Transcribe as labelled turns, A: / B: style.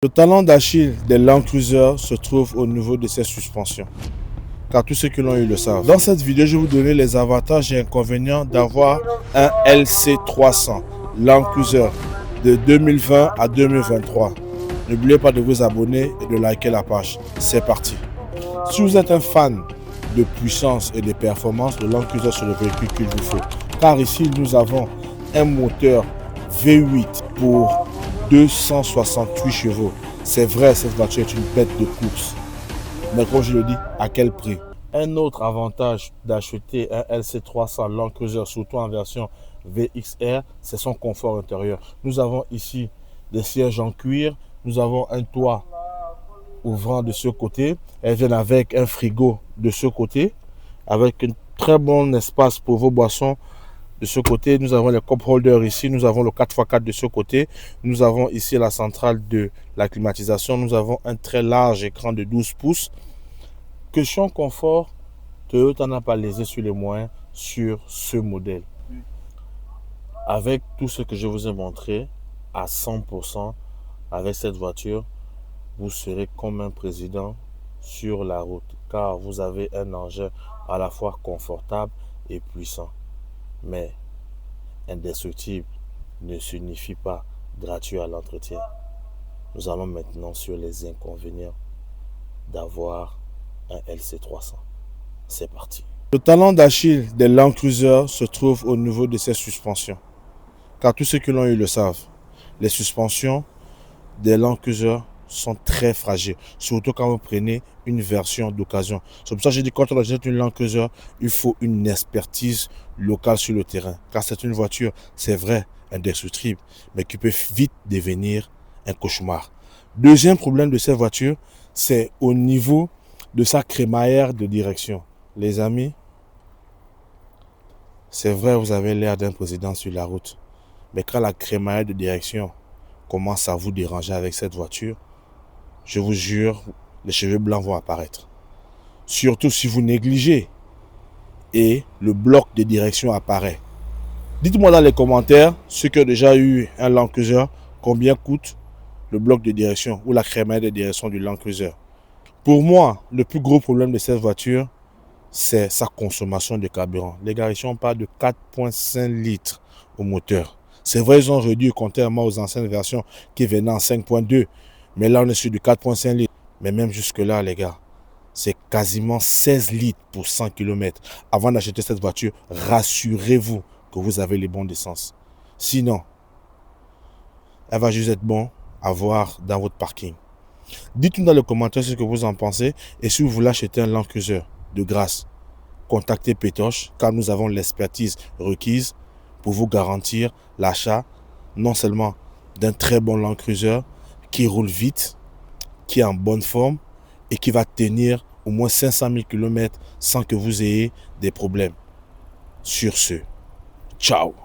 A: Le talent d'Achille des Land Cruiser se trouve au niveau de ses suspensions, car tous ceux qui l'ont eu le savent. Dans cette vidéo, je vais vous donner les avantages et inconvénients d'avoir un LC300 Land Cruiser de 2020 à 2023. N'oubliez pas de vous abonner et de liker la page. C'est parti. Si vous êtes un fan de puissance et de performance, le Land Cruiser c'est le véhicule qu'il vous faut. Car ici, nous avons un moteur V8 pour 268 chevaux. C'est vrai, cette voiture est une bête de course. Mais comme je le dis, à quel prix? Un autre avantage d'acheter un LC300 Land Cruiser, surtout en version VXR, c'est son confort intérieur. Nous avons ici des sièges en cuir, nous avons un toit ouvrant de ce côté. Elles viennent avec un frigo de ce côté, avec un très bon espace pour vos boissons. De ce côté, nous avons les cup holders ici, nous avons le 4x4 de ce côté, nous avons ici la centrale de la climatisation, nous avons un très large écran de 12 pouces. Question confort, Toyota n'a pas lésé sur les moyens sur ce modèle. Avec tout ce que je vous ai montré, à 100%, avec cette voiture, vous serez comme un président sur la route, car vous avez un engin à la fois confortable et puissant. Mais indestructible ne signifie pas gratuit à l'entretien. Nous allons maintenant sur les inconvénients d'avoir un LC300. C'est parti. Le talent d'Achille des Land Cruiser se trouve au niveau de ses suspensions. Car tous ceux qui l'ont eu le savent. Les suspensions des Land Cruiser sont très fragiles, surtout quand vous prenez une version d'occasion. C'est pour ça que j'ai dit quand on achète une Land Cruiser, il faut une expertise locale sur le terrain. Car c'est une voiture, c'est vrai, indestructible, mais qui peut vite devenir un cauchemar. Deuxième problème de cette voiture, c'est au niveau de sa crémaillère de direction. Les amis, c'est vrai, vous avez l'air d'un président sur la route, mais quand la crémaillère de direction commence à vous déranger avec cette voiture, je vous jure, les cheveux blancs vont apparaître. Surtout si vous négligez et le bloc de direction apparaît. Dites-moi dans les commentaires, ceux qui ont déjà eu un Land Cruiser, combien coûte le bloc de direction ou la crémaillère de direction du Land Cruiser. Pour moi, le plus gros problème de cette voiture, c'est sa consommation de carburant. Les gars, ici on parle de 4,5 litres au moteur. C'est vrai, ils ont réduit contrairement aux anciennes versions qui venaient en 5,2. Mais là, on est sur du 4,5 litres. Mais même jusque-là, les gars, c'est quasiment 16 litres pour 100 km. Avant d'acheter cette voiture, rassurez-vous que vous avez les bons d'essence. Sinon, elle va juste être bon à voir dans votre parking. Dites-nous dans les commentaires ce que vous en pensez. Et si vous voulez acheter un Land Cruiser, de grâce, contactez Pétoche, car nous avons l'expertise requise pour vous garantir l'achat non seulement d'un très bon Land Cruiser qui roule vite, qui est en bonne forme et qui va tenir au moins 500 000 km sans que vous ayez des problèmes. Sur ce, ciao!